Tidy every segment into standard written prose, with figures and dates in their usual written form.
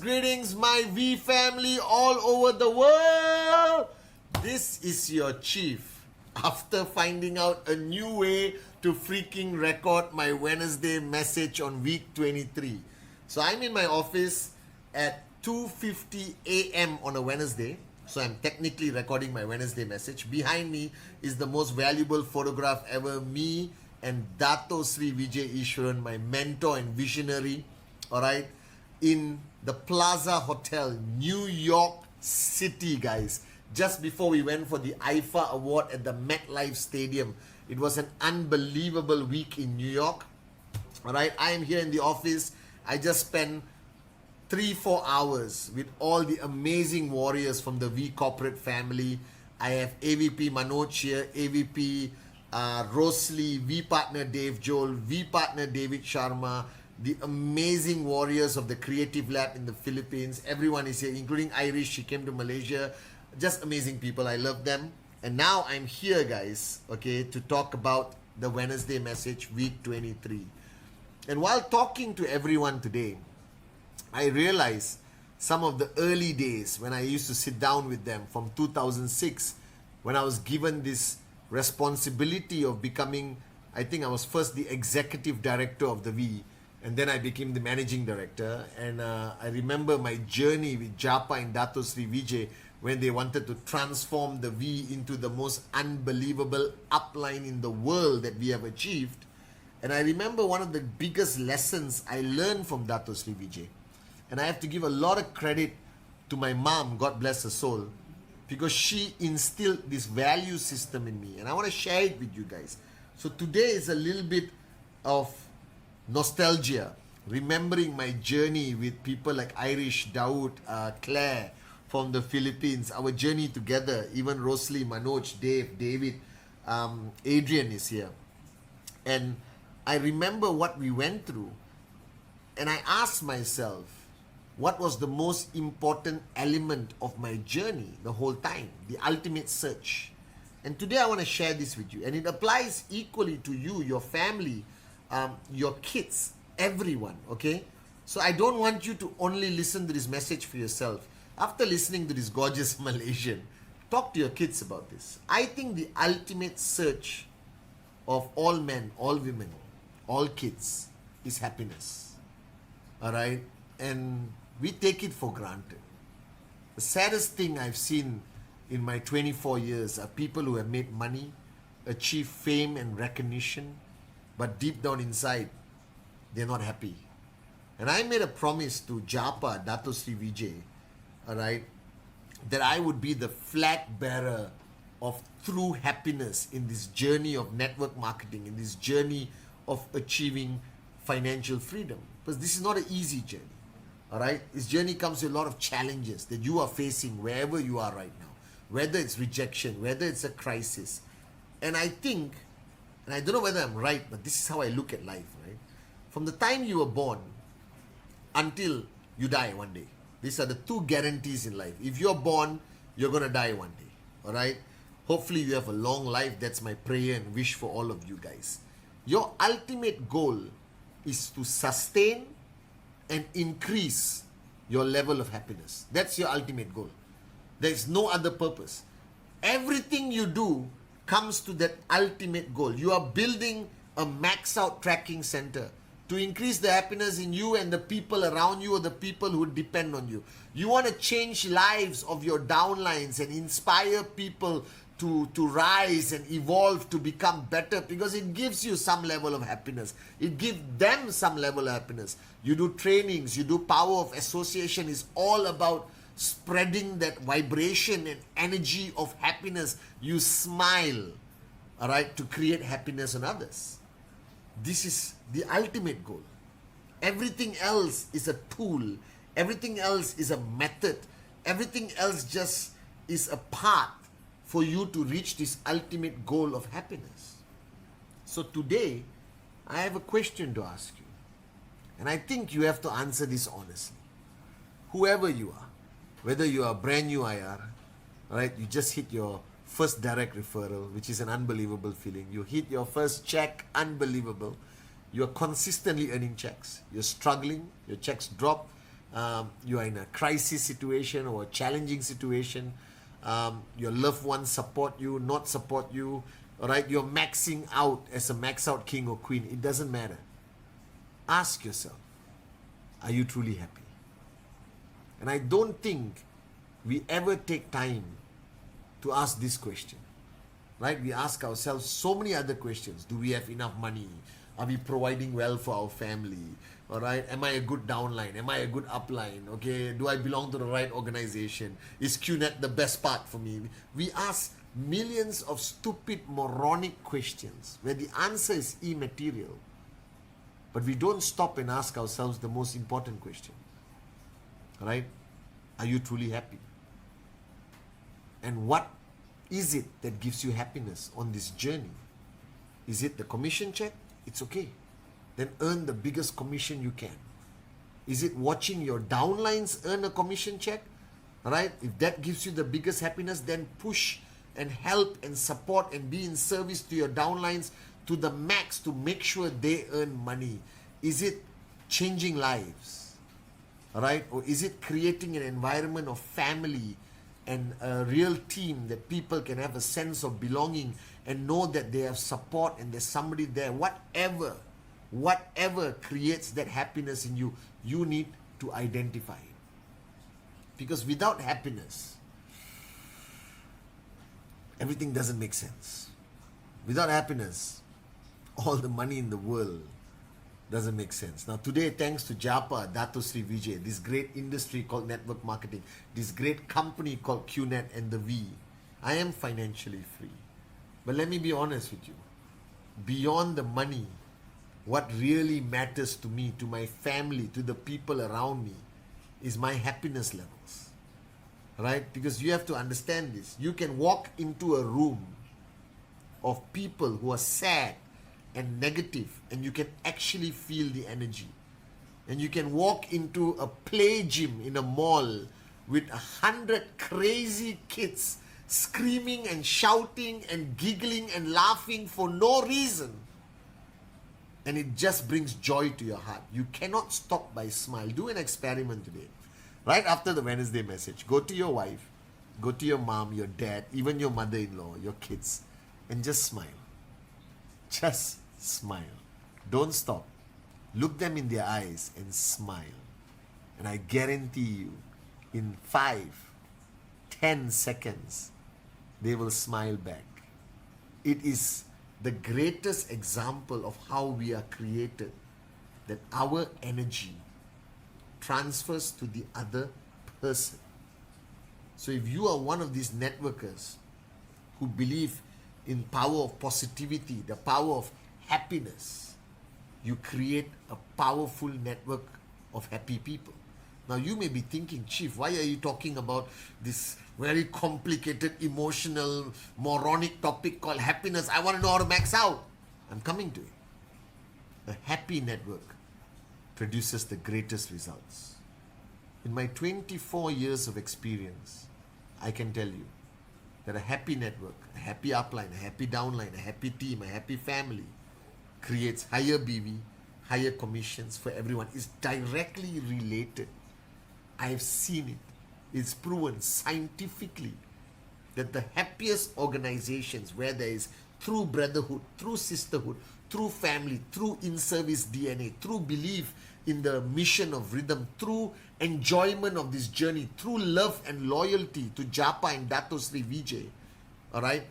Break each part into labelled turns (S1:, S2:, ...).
S1: Greetings, my V family all over the world. This is your chief. After finding out a new way to freaking record my Wednesday message on week 23. So I'm in my office at 2:50 a.m. on a Wednesday. So I'm technically recording my Wednesday message. Behind me is the most valuable photograph ever. Me and Dato Sri Vijay Ishwaran, my mentor and visionary. Alright. In the Plaza Hotel, New York City, guys. Just before we went for the IFA Award at the MetLife Stadium. It was an unbelievable week in New York. Alright, I am here in the office. I just spent 3-4 hours with all the amazing warriors from the V Corporate family. I have AVP Manoj here, AVP Rosli, V Partner Dave Joel, V Partner David Sharma, the amazing warriors of the Creative Lab in the Philippines. Everyone is here, including Irish. She came to Malaysia. Just amazing people. I love them. And now I'm here, guys, okay, to talk about the Wednesday message, week 23. And while talking to everyone today, I realized some of the early days when I used to sit down with them from 2006, when I was given this responsibility of becoming, I think I was first the executive director of the V, and then I became the managing director. And I remember my journey with Japa and Dato Sri Vijay when they wanted to transform the V into the most unbelievable upline in the world that we have achieved. And I remember one of the biggest lessons I learned from Dato Sri Vijay. And I have to give a lot of credit to my mom, God bless her soul, because she instilled this value system in me. And I want to share it with you guys. So today is a little bit of nostalgia, remembering my journey with people like Irish, Dawood, Claire from the Philippines, our journey together, even Rosli, Manoj, Dave, David, Adrian is here. And I remember what we went through, and I asked myself, what was the most important element of my journey the whole time, the ultimate search. And today I want to share this with you, and it applies equally to you, your family, your kids, everyone, okay? So I don't want you to only listen to this message for yourself. After listening to this gorgeous Malaysian, talk to your kids about this. I think the ultimate search of all men, all women, all kids is happiness. Alright? And we take it for granted. The saddest thing I've seen in my 24 years are people who have made money, achieved fame and recognition, but deep down inside, they're not happy. And I made a promise to Japa, Dato Sri Vijay, alright, that I would be the flag bearer of true happiness in this journey of network marketing, in this journey of achieving financial freedom. Because this is not an easy journey, alright? This journey comes with a lot of challenges that you are facing wherever you are right now. Whether it's rejection, whether it's a crisis. And I think, and I don't know whether I'm right, but this is how I look at life, right? From the time you were born until you die one day. These are the two guarantees in life. If you're born, you're going to die one day, all right? Hopefully you have a long life. That's my prayer and wish for all of you guys. Your ultimate goal is to sustain and increase your level of happiness. That's your ultimate goal. There is no other purpose. Everything you do comes to that ultimate goal. You are building a max out tracking center to increase the happiness in you and the people around you or the people who depend on you. You want to change lives of your downlines and inspire people to rise and evolve to become better, because it gives you some level of happiness. It gives them some level of happiness. You do trainings, you do power of association. Is all about spreading that vibration and energy of happiness. You smile, all right, to create happiness in others. This is the ultimate goal. Everything else is a tool. Everything else is a method. Everything else just is a path for you to reach this ultimate goal of happiness. So today, I have a question to ask you. And I think you have to answer this honestly. Whoever you are, whether you are brand new IR, right? You just hit your first direct referral, which is an unbelievable feeling. You hit your first check, unbelievable. You're consistently earning checks. You're struggling, your checks drop. You are in a crisis situation or a challenging situation. Your loved ones support you, not support you. All right, you're maxing out as a max out king or queen. It doesn't matter. Ask yourself, are you truly happy? And I don't think we ever take time to ask this question, right? We ask ourselves so many other questions. Do we have enough money? Are we providing well for our family? All right, am I a good downline? Am I a good upline? Okay, do I belong to the right organization? Is QNet the best part for me? We ask millions of stupid, moronic questions where the answer is immaterial. But we don't stop and ask ourselves the most important question. All right, are you truly happy? And what is it that gives you happiness on this journey? Is it the commission check? It's okay. Then earn the biggest commission you can. Is it watching your downlines earn a commission check? All right? If that gives you the biggest happiness, then push and help and support and be in service to your downlines to the max to make sure they earn money. Is it changing lives? All right? Or is it creating an environment of family and a real team that people can have a sense of belonging and know that they have support and there's somebody there? Whatever creates that happiness in you, you need to identify it. Because without happiness, everything doesn't make sense. Without happiness, all the money in the world doesn't make sense. Now today, thanks to Japa, Dato Sri Vijay, this great industry called network marketing, this great company called QNet and the V, I am financially free. But let me be honest with you. Beyond the money, what really matters to me, to my family, to the people around me, is my happiness levels. Right? Because you have to understand this. You can walk into a room of people who are sad and negative, and you can actually feel the energy. And you can walk into a play gym in a mall with 100 crazy kids screaming and shouting and giggling and laughing for no reason. And it just brings joy to your heart. You cannot stop by smile. Do an experiment today. Right after the Wednesday message, go to your wife, go to your mom, your dad, even your mother-in-law, your kids, and just smile. Just smile. Don't stop. Look them in their eyes and smile. And I guarantee you, in 5-10 seconds, they will smile back. It is the greatest example of how we are created, that our energy transfers to the other person. So if you are one of these networkers who believe in power of positivity, the power of happiness, you create a powerful network of happy people. Now you may be thinking, Chief, why are you talking about this very complicated, emotional, moronic topic called happiness? I want to know how to max out. I'm coming to it. A happy network produces the greatest results. In my 24 years of experience, I can tell you that a happy network, a happy upline, a happy downline, a happy team, a happy family creates higher BV, higher commissions for everyone. It's directly related. I have seen it. It's proven scientifically that the happiest organizations where there is true brotherhood, true sisterhood, true family, true in-service DNA, true belief in the mission of rhythm, true enjoyment of this journey, true love and loyalty to Japa and Dato Sri Vijay, all right,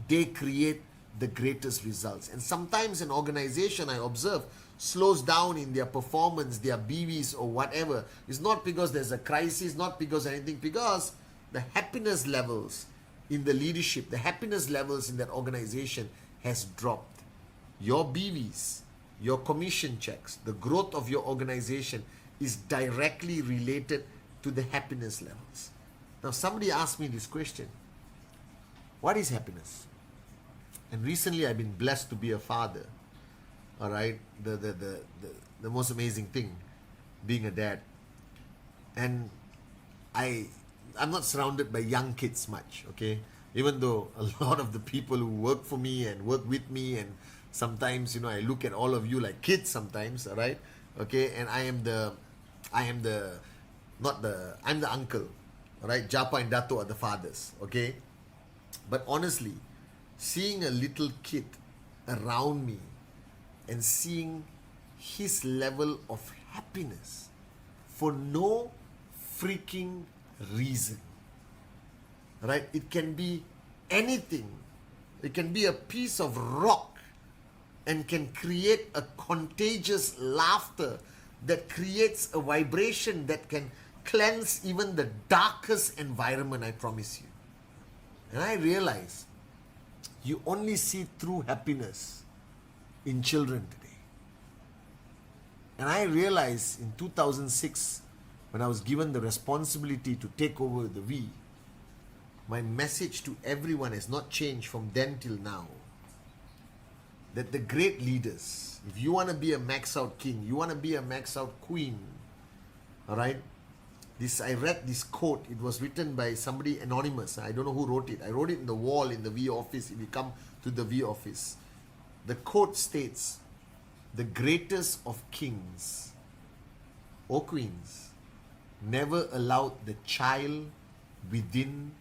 S1: they create the greatest results. And sometimes an organization, I observe, slows down in their performance, their BVs or whatever. It's not because there's a crisis, not because anything, because the happiness levels in the leadership, the happiness levels in that organization has dropped. Your BVs, your commission checks, the growth of your organization is directly related to the happiness levels. Now, somebody asked me this question: what is happiness? And recently I've been blessed to be a father. All right, the most amazing thing, being a dad. And I'm not surrounded by young kids much, okay? Even though a lot of the people who work for me and work with me, and sometimes, you know, I look at all of you like kids sometimes, all right? Okay, and I'm the uncle, all right? Japa and Dato are the fathers, okay? But honestly, seeing a little kid around me and seeing his level of happiness for no freaking reason, right? It can be anything. It can be a piece of rock and can create a contagious laughter that creates a vibration that can cleanse even the darkest environment, I promise you. And I realize you only see true happiness in children today. And I realized in 2006, when I was given the responsibility to take over the V, my message to everyone has not changed from then till now. That the great leaders, if you want to be a max out king, you want to be a max out queen, all right? I read this quote. It was written by somebody anonymous. I don't know who wrote it. I wrote it in the wall in the V office. If you come to the V office, the quote states, "The greatest of kings or queens never allowed the child within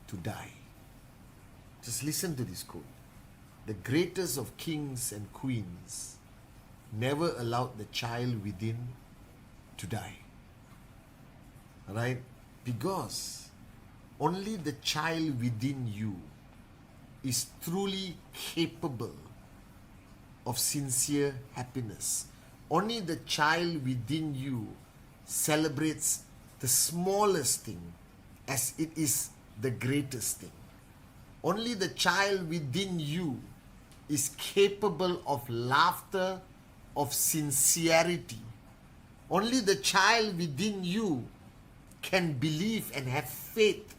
S1: to die." Just listen to this quote. The greatest of kings and queens never allowed the child within to die. Right? Because only the child within you is truly capable of sincere happiness. Only the child within you celebrates the smallest thing as it is the greatest thing. Only the child within you is capable of laughter, of sincerity. Only the child within you can believe and have faith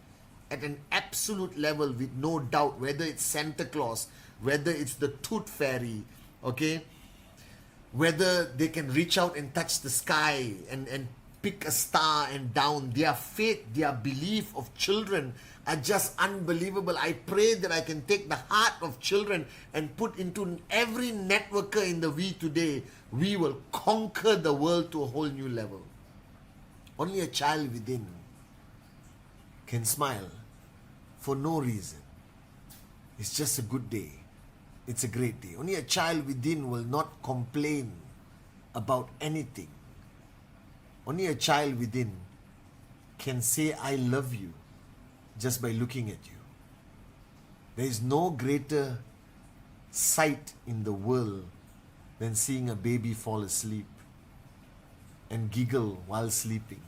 S1: at an absolute level with no doubt, whether it's Santa Claus, whether it's the Tooth Fairy, okay? Whether they can reach out and touch the sky and pick a star and down. Their faith, their belief of children are just unbelievable. I pray that I can take the heart of children and put into every networker in the V today. We will conquer the world to a whole new level. Only a child within can smile for no reason. It's just a good day. It's a great day. Only a child within will not complain about anything. Only a child within can say, "I love you," just by looking at you. There is no greater sight in the world than seeing a baby fall asleep and giggle while sleeping.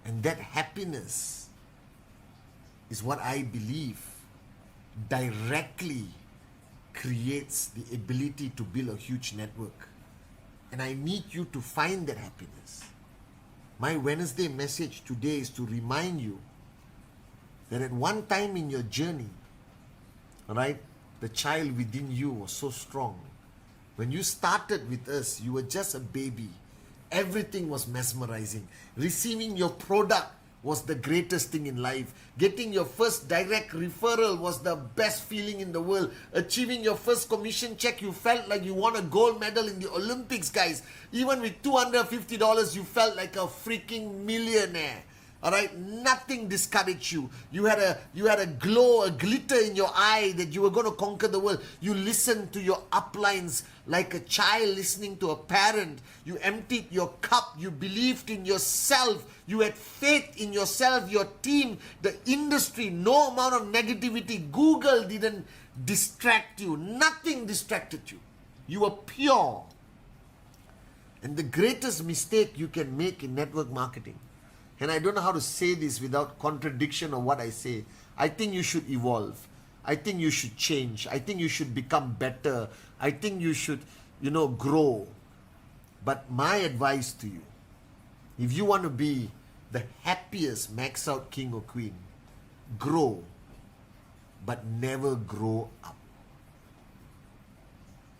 S1: And that happiness is what I believe directly creates the ability to build a huge network. And I need you to find that happiness. My Wednesday message today is to remind you that at one time in your journey, right, the child within you was so strong. When you started with us, you were just a baby. Everything was mesmerizing. Receiving your product was the greatest thing in life. Getting your first direct referral was the best feeling in the world. Achieving your first commission check, you felt like you won a gold medal in the Olympics, guys. Even with $250, you felt like a freaking millionaire. All right, nothing discouraged you. You had a glow, a glitter in your eye that you were going to conquer the world. You listened to your uplines like a child listening to a parent. You emptied your cup. You believed in yourself. You had faith in yourself, your team, the industry. No amount of negativity. Google didn't distract you. Nothing distracted you. You were pure. And the greatest mistake you can make in network marketing, and I don't know how to say this without contradiction of what I say. I think you should evolve. I think you should change. I think you should become better. I think you should, grow. But my advice to you, if you want to be the happiest max out king or queen, grow, but never grow up.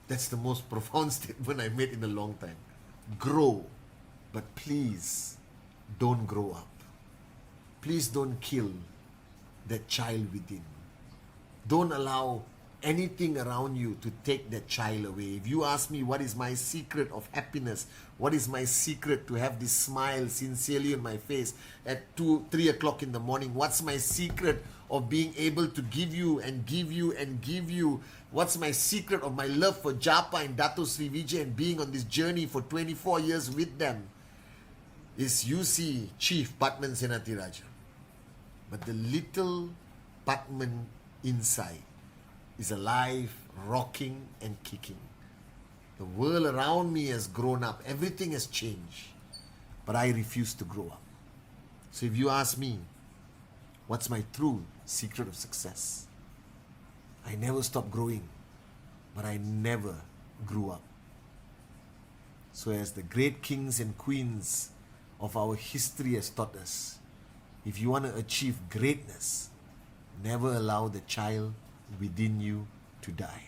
S1: That's the most profound statement I made in a long time. Grow, but please don't grow up. Please don't kill that child within. Don't allow anything around you to take that child away. If you ask me what is my secret of happiness, what is my secret to have this smile sincerely on my face at 2, 3 o'clock in the morning, what's my secret of being able to give you and give you and give you, what's my secret of my love for Japa and Dato Sri Vijay and being on this journey for 24 years with them, is you see Chief Patman Senatiraja. But the little Patman inside is alive, rocking and kicking. The world around me has grown up. Everything has changed. But I refuse to grow up. So if you ask me, what's my true secret of success? I never stopped growing, but I never grew up. So as the great kings and queens of our history has taught us, if you want to achieve greatness, never allow the child within you to die.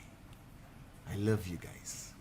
S1: I love you guys.